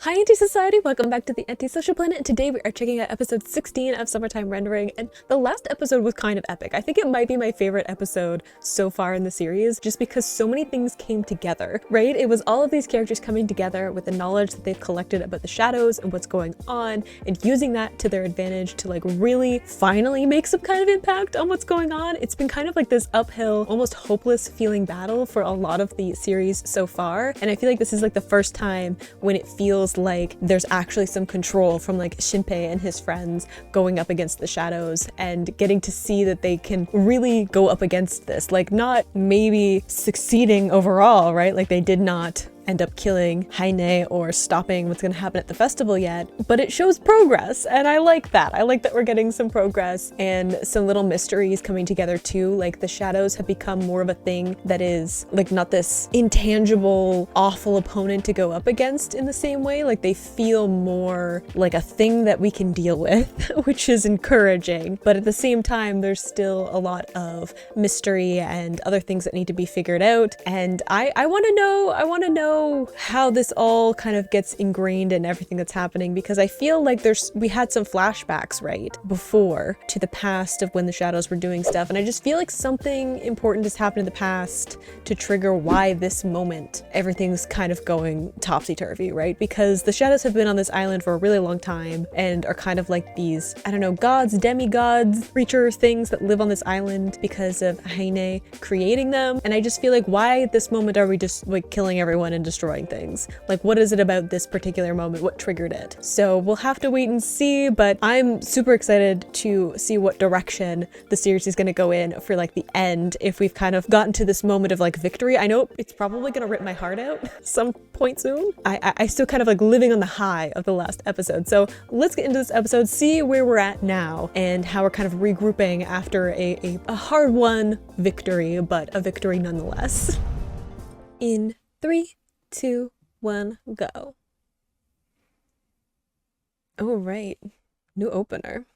Hi Anti-Society, welcome back to the Anti-Social Planet, and today we are checking out episode 16 of Summertime Rendering, and the last episode was kind of epic. I think it might be my favorite episode so far in the series, just because so many things came together, right? It was all of these characters coming together with the knowledge that they've collected about the shadows and what's going on, and using that to their advantage to like really finally make some kind of impact on what's going on. It's been kind of like this uphill, almost hopeless feeling battle for a lot of the series so far, and I feel like this is like the first time when it feels like there's actually some control from like Shinpei and his friends going up against the shadows and getting to see that they can really go up against this, like not maybe succeeding overall, right? Like they did not end up killing Heine or stopping what's going to happen at the festival yet, but it shows progress, and I like that. I like that we're getting some progress and some little mysteries coming together too. Like the shadows have become more of a thing that is like not this intangible, awful opponent to go up against in the same way. Like they feel more like a thing that we can deal with, which is encouraging. But at the same time, there's still a lot of mystery and other things that need to be figured out. And I want to know how this all kind of gets ingrained in everything that's happening, because I feel like we had some flashbacks right before to the past of when the shadows were doing stuff, and I just feel like something important has happened in the past to trigger why this moment everything's kind of going topsy-turvy, right? Because the shadows have been on this island for a really long time and are kind of like these, I don't know, gods, demigods, creature things that live on this island because of Heine creating them. And I just feel like, why at this moment are we just like killing everyone and destroying things? Like, what is it about this particular moment? What triggered it? So we'll have to wait and see, but I'm super excited to see what direction the series is going to go in for like the end, if we've kind of gotten to this moment of like victory. I know it's probably going to rip my heart out some point soon. I still kind of like living on the high of the last episode. So let's get into this episode, see where we're at now and how we're kind of regrouping after a hard-won victory, but a victory nonetheless. In 3, 2, 1, go. Oh, right. New opener.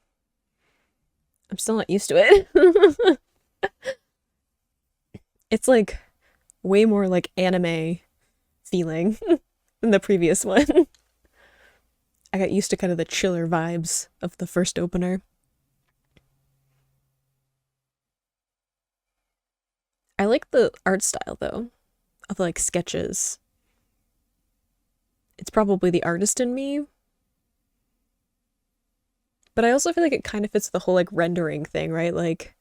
I'm still not used to it. It's like way more like anime feeling than the previous one. I got used to kind of the chiller vibes of the first opener. I like the art style though, of like sketches. It's probably the artist in me, but I also feel like it kind of fits the whole like rendering thing, right? Like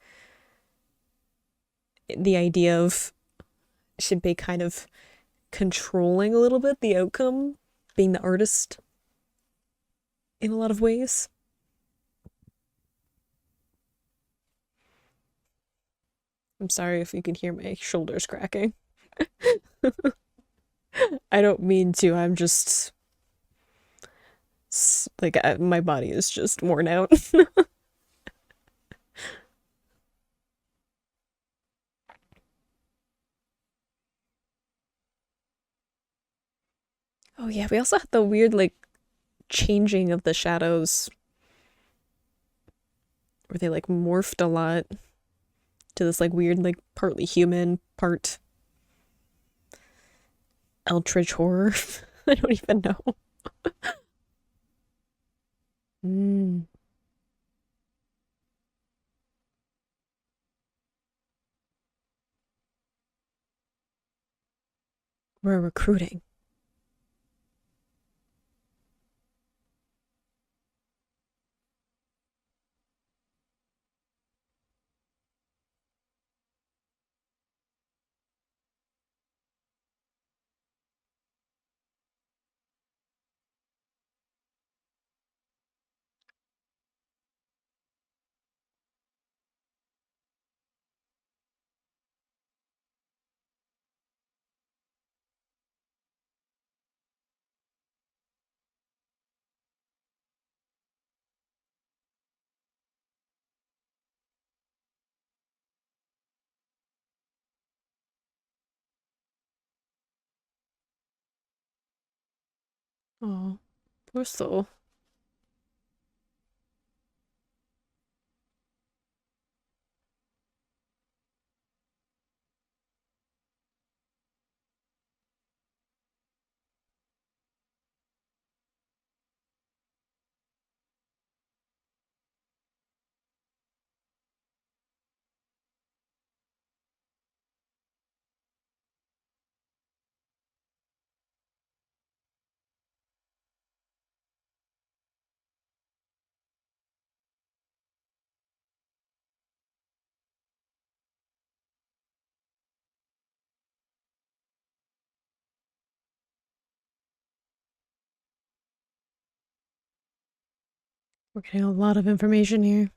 the idea of Shinpei kind of controlling a little bit the outcome, being the artist in a lot of ways. I'm sorry if you can hear my shoulders cracking. I don't mean to, I'm just like my body is just worn out. Oh yeah, we also had the weird like changing of the shadows where they like morphed a lot to this like weird like partly human, part eldritch horror. I don't even know. Mm, we're recruiting. Oh, poor soul. We're getting a lot of information here.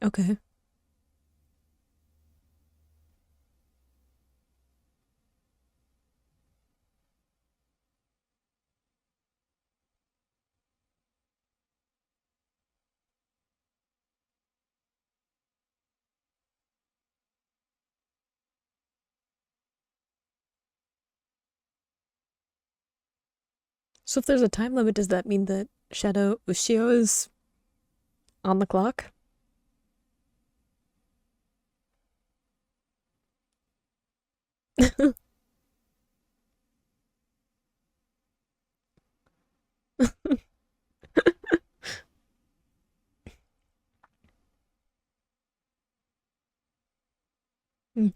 Okay. So if there's a time limit, does that mean that Shadow Ushio is on the clock?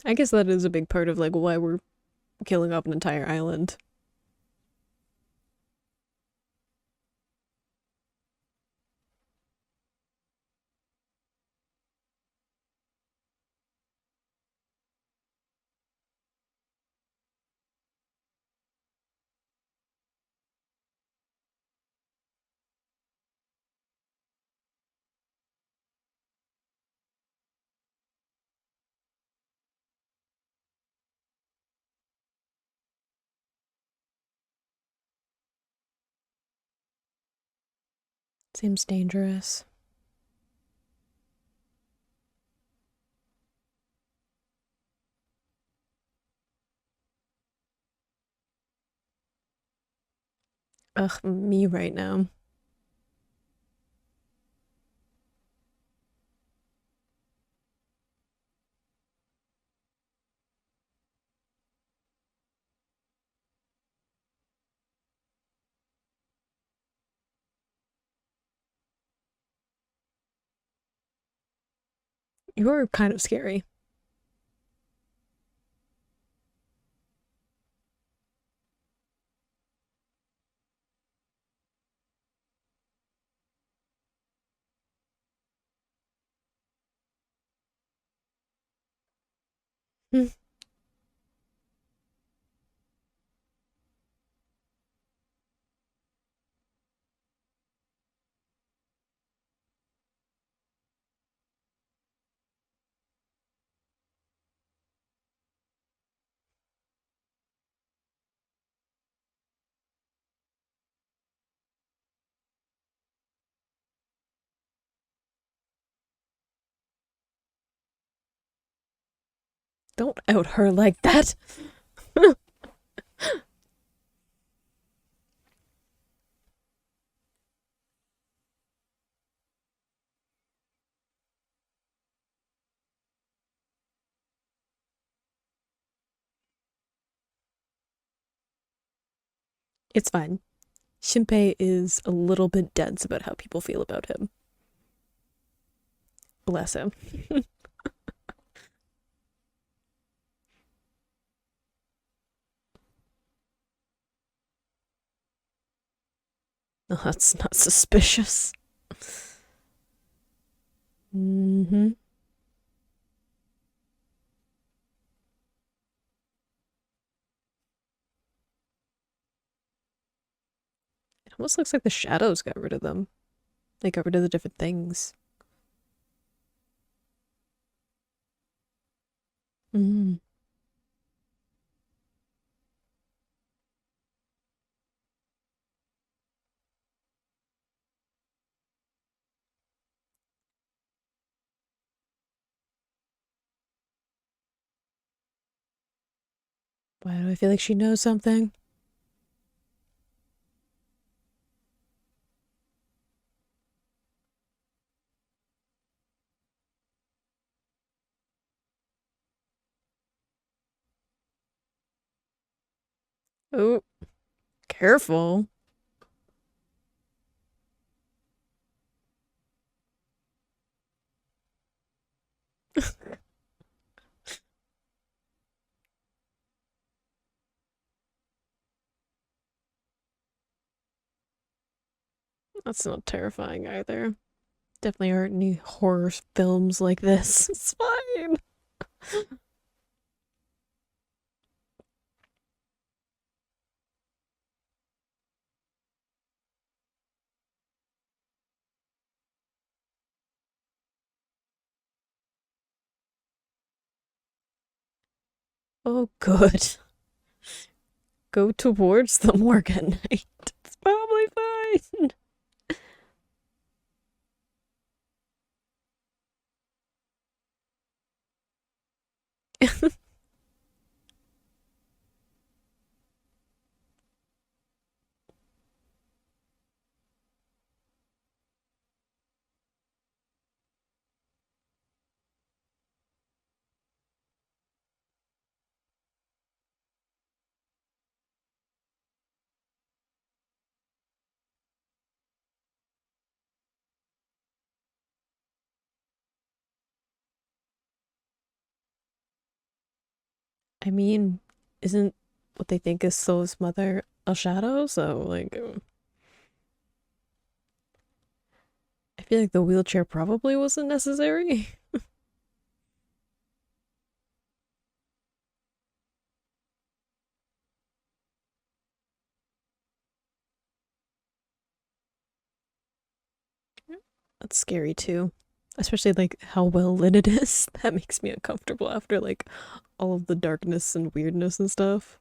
I guess that is a big part of like why we're killing off an entire island. Seems dangerous. Ugh, me right now. You're kind of scary. Don't out her like that. It's fine. Shinpei is a little bit dense about how people feel about him. Bless him. Oh, that's not suspicious. Mm-hmm. It almost looks like the shadows got rid of them. They got rid of the different things. Mm. Why do I feel like she knows something? Oh, careful. That's not terrifying either. Definitely aren't any horror films like this. It's fine. Oh, good. Go towards the Morgan Knight. It's probably fine. I mean, isn't what they think is Soul's mother a shadow? So, like, I feel like the wheelchair probably wasn't necessary. That's scary too. Especially like how well lit it is. That makes me uncomfortable after like all of the darkness and weirdness and stuff.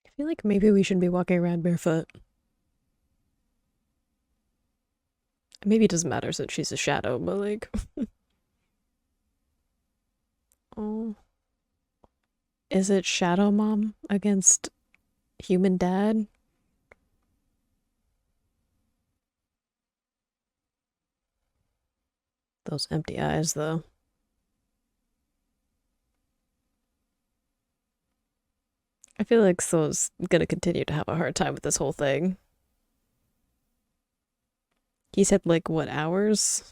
I feel like maybe we shouldn't be walking around barefoot. Maybe it doesn't matter since she's a shadow, but like, oh, is it Shadow Mom against Human Dad? Those empty eyes, though. I feel like Soul's gonna continue to have a hard time with this whole thing. He said, like, what, hours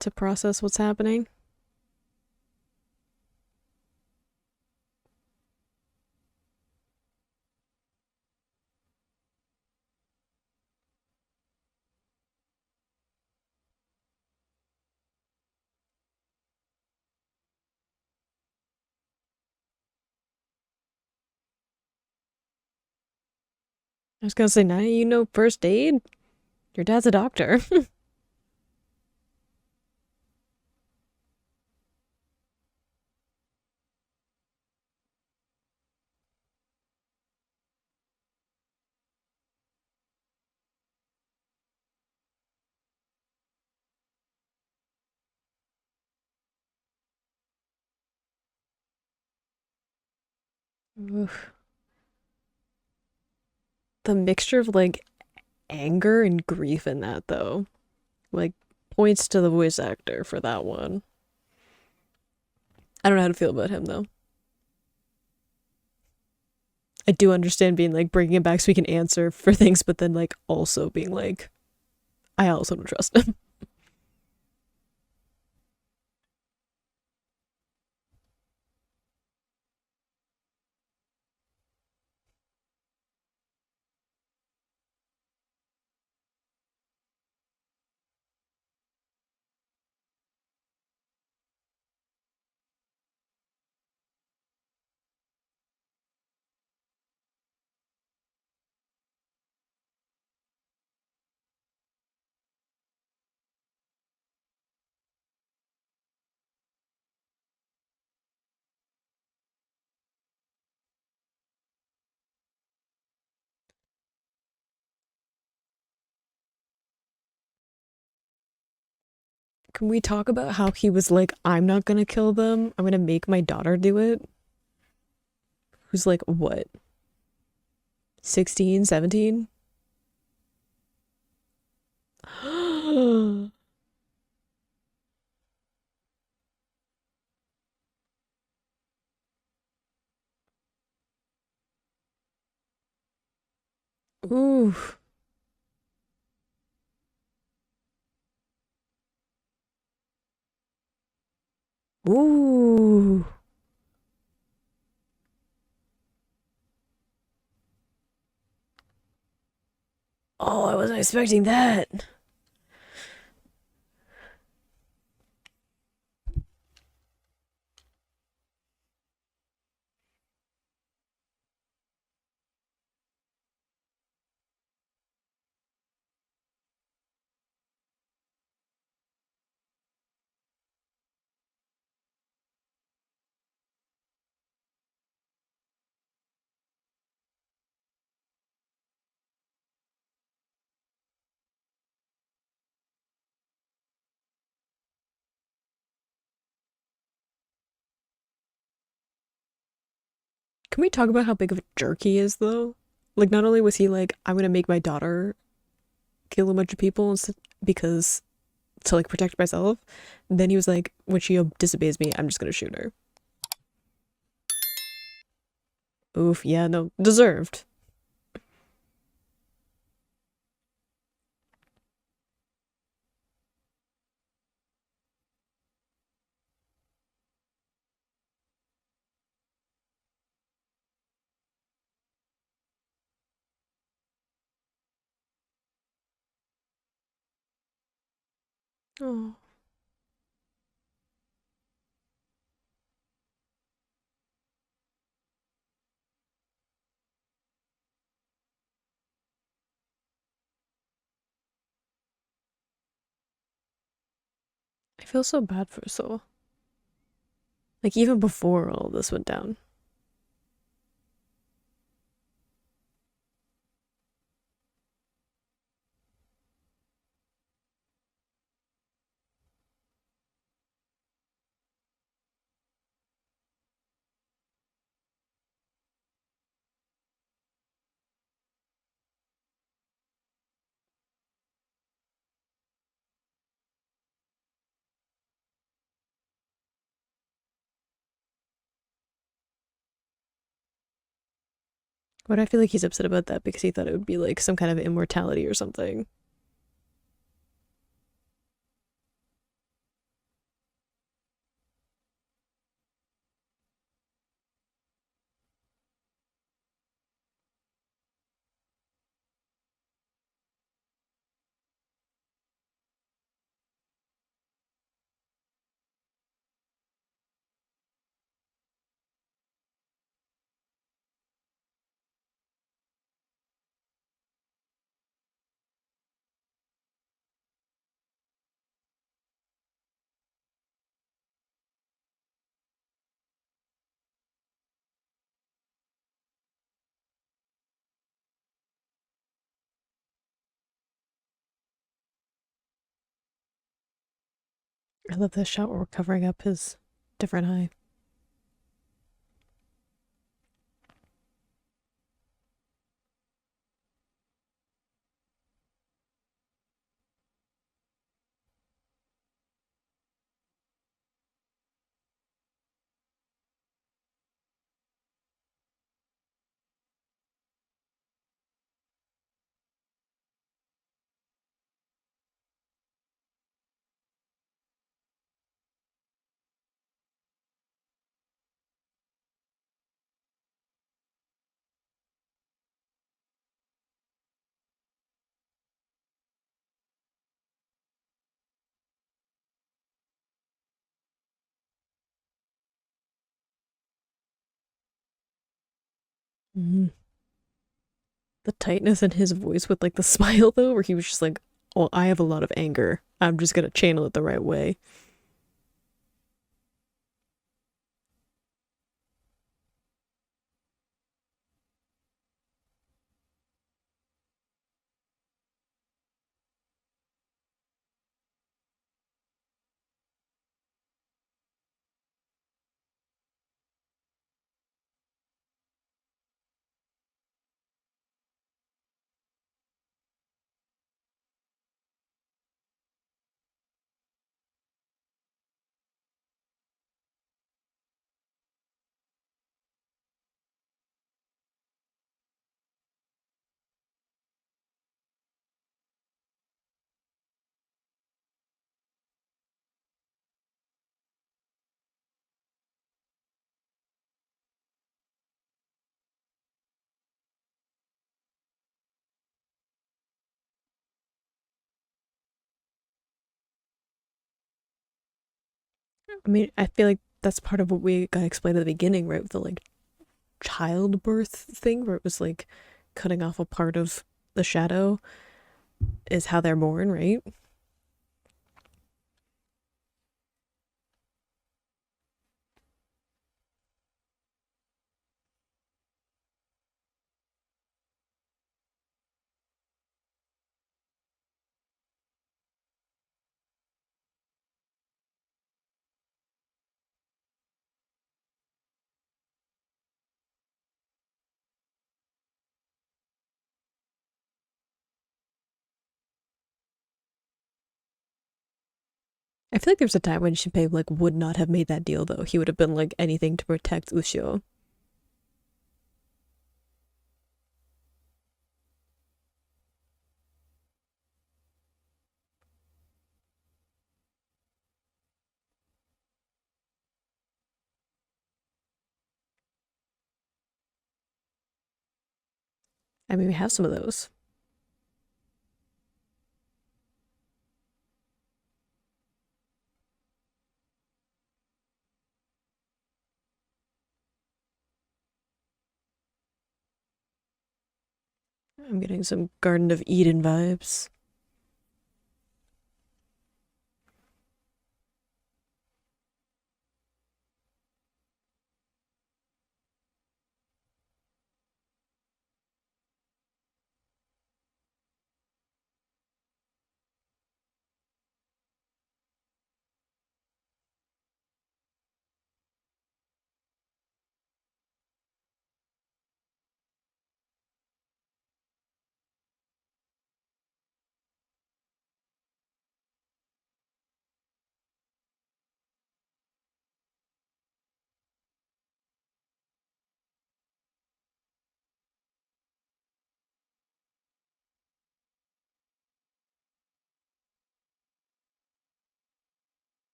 to process what's happening? I was gonna say, now you know first aid? Your dad's a doctor. Oof. The mixture of like anger and grief in that, though, like, points to the voice actor for that one. I don't know how to feel about him, though. I do understand being like bringing him back so he can answer for things, but then like also being like, I also don't trust him. Can we talk about how he was like, I'm not gonna kill them. I'm gonna make my daughter do it? Who's like, what? 16, 17? Ooh. Ooh. Oh, I wasn't expecting that. Can we talk about how big of a jerk he is, though? Like, not only was he like, I'm gonna make my daughter kill a bunch of people because to like protect myself, then he was like, when she disobeys me, I'm just gonna shoot her. Oof, yeah, no, deserved. Oh, I feel so bad for Soul. Like, even before all this went down. But I feel like he's upset about that because he thought it would be like some kind of immortality or something. I love this shot where we're covering up his different eye. Mm. The tightness in his voice with like the smile though, where he was just like, well, I have a lot of anger. I'm just gonna channel it the right way. I mean, I feel like that's part of what we got explained at the beginning, right? With the like childbirth thing, where it was like cutting off a part of the shadow is how they're born, right? I feel like there was a time when Shinpei like would not have made that deal though. He would have been like anything to protect Ushio. I mean, we have some of those. I'm getting some Garden of Eden vibes.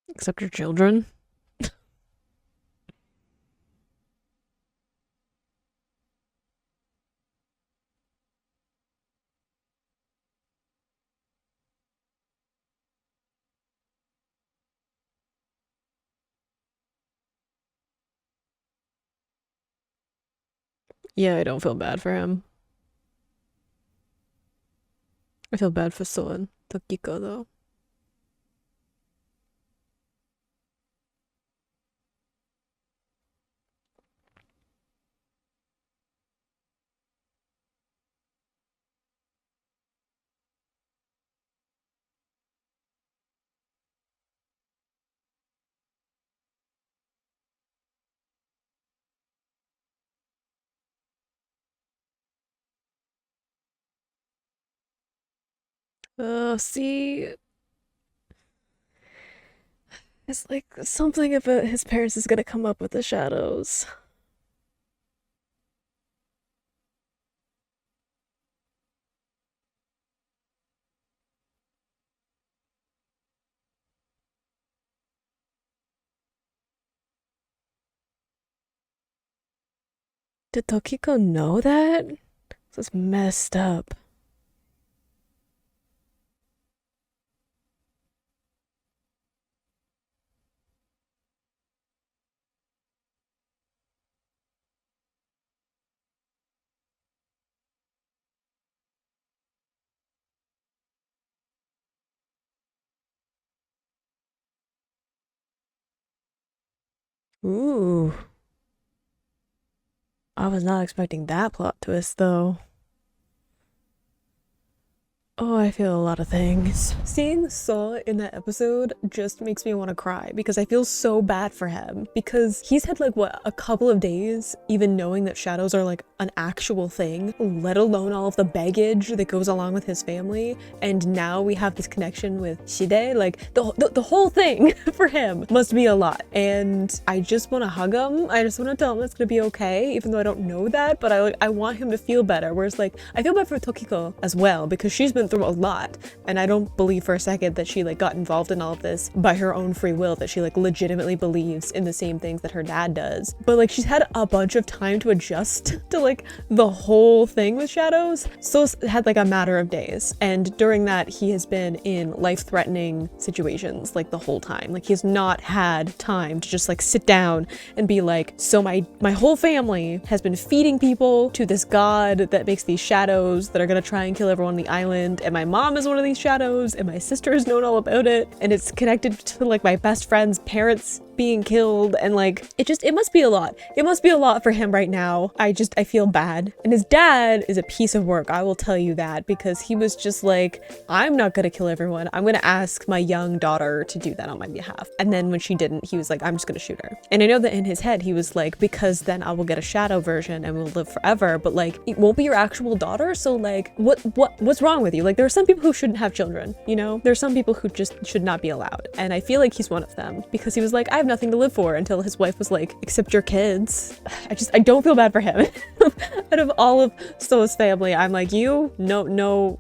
Except your children. Yeah, I don't feel bad for him. I feel bad for Son Tokiko though. See, it's like something about his parents is gonna come up with the shadows. Did Tokiko know that? This is messed up. Ooh, I was not expecting that plot twist though. Oh, I feel a lot of things. Seeing Saw in that episode just makes me want to cry because I feel so bad for him because he's had like what, a couple of days even knowing that shadows are like an actual thing, let alone all of the baggage that goes along with his family. And now we have this connection with Shide, like the whole thing for him must be a lot. And I just want to hug him. I just want to tell him it's gonna be okay, even though I don't know that, but I want him to feel better. Whereas like I feel bad for Tokiko as well because she's been through a lot. And I don't believe for a second that she like got involved in all of this by her own free will, that she like legitimately believes in the same things that her dad does. But like she's had a bunch of time to adjust to like the whole thing with shadows. So it's had like a matter of days. And during that, he has been in life-threatening situations like the whole time. Like he's not had time to just like sit down and be like, so my whole family has been feeding people to this god that makes these shadows that are gonna try and kill everyone on the island, and my mom is one of these shadows, and my sister has known all about it, and it's connected to like my best friend's parents being killed, and like it must be a lot. It must be a lot for him right now. I feel bad. And his dad is a piece of work, I will tell you that, because he was just like, I'm not gonna kill everyone. I'm gonna ask my young daughter to do that on my behalf. And then when she didn't, he was like, I'm just gonna shoot her. And I know that in his head he was like, because then I will get a shadow version and we'll live forever, but like it won't be your actual daughter, so like what's wrong with you? Like there are some people who shouldn't have children, you know? There are some people who just should not be allowed. And I feel like he's one of them, because he was like, I have nothing to live for, until his wife was like, except your kids. I don't feel bad for him. Out of all of So's family, I'm like, no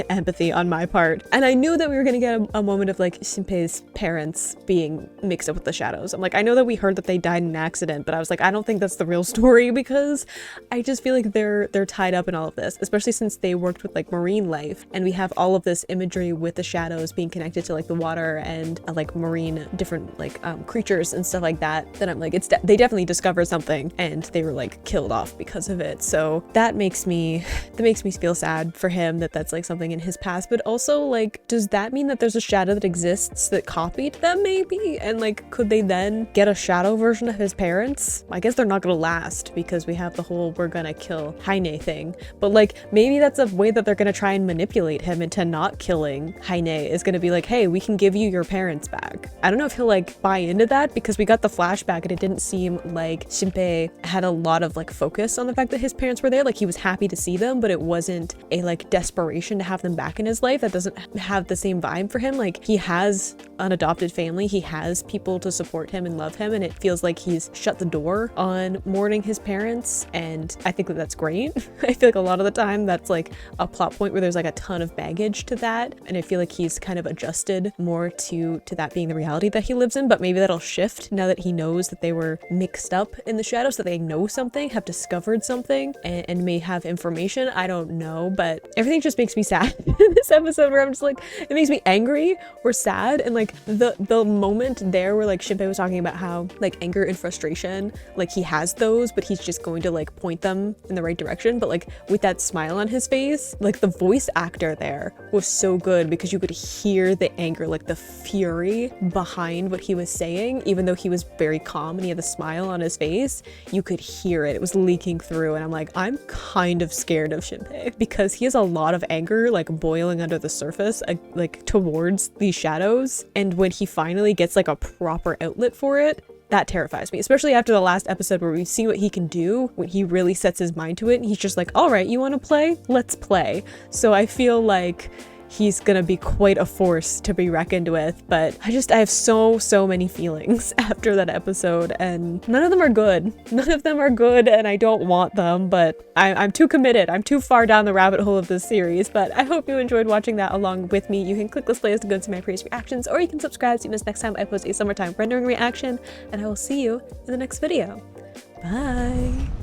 empathy on my part. And I knew that we were gonna get a moment of like Shinpei's parents being mixed up with the shadows. I'm like, I know that we heard that they died in an accident, but I was like, I don't think that's the real story, because I just feel like they're tied up in all of this, especially since they worked with like marine life, and we have all of this imagery with the shadows being connected to like the water and like marine different like creatures and stuff like that I'm like, they definitely discovered something and they were like killed off because of it. So that makes me feel sad for him, that that's like something in his past. But also, like, does that mean that there's a shadow that exists that copied them maybe? And like, could they then get a shadow version of his parents? I guess they're not gonna last, because we have the whole we're gonna kill Haine thing. But like, maybe that's a way that they're gonna try and manipulate him into not killing Haine, is gonna be like, hey, we can give you your parents back. I don't know if he'll like buy into that, because we got the flashback and it didn't seem like Shinpei had a lot of like focus on the fact that his parents were there. Like he was happy to see them, but it wasn't a like desperation to have them back in his life. That doesn't have the same vibe for him. Like he has an adopted family, he has people to support him and love him, and it feels like he's shut the door on mourning his parents, and I think that that's great. I feel like a lot of the time that's like a plot point where there's like a ton of baggage to that, and I feel like he's kind of adjusted more to that being the reality that he lives in. But maybe that'll shift now that he knows that they were mixed up in the shadows, that they know something, have discovered something, and may have information. I don't know, but everything just makes me sad in this episode, where I'm just like, it makes me angry or sad. And like the moment there where like Shinpei was talking about how like anger and frustration, like he has those, but he's just going to like point them in the right direction. But like with that smile on his face, like the voice actor there was so good, because you could hear the anger, like the fury behind what he was saying. Even though he was very calm and he had the smile on his face, you could hear it. It was leaking through, and I'm like, I'm kind of scared of Shinpei, because he has a lot of anger like boiling under the surface, like towards these shadows. And when he finally gets like a proper outlet for it, that terrifies me, especially after the last episode where we see what he can do when he really sets his mind to it. And he's just like, all right, you want to play? Let's play. So I feel like he's gonna be quite a force to be reckoned with. But I have so many feelings after that episode, and none of them are good. None of them are good, and I don't want them, but I'm too committed. I'm too far down the rabbit hole of this series. But I hope you enjoyed watching that along with me. You can click this playlist to go to my previous reactions, or you can subscribe so you miss next time I post a summertime rendering reaction, and I will see you in the next video. Bye!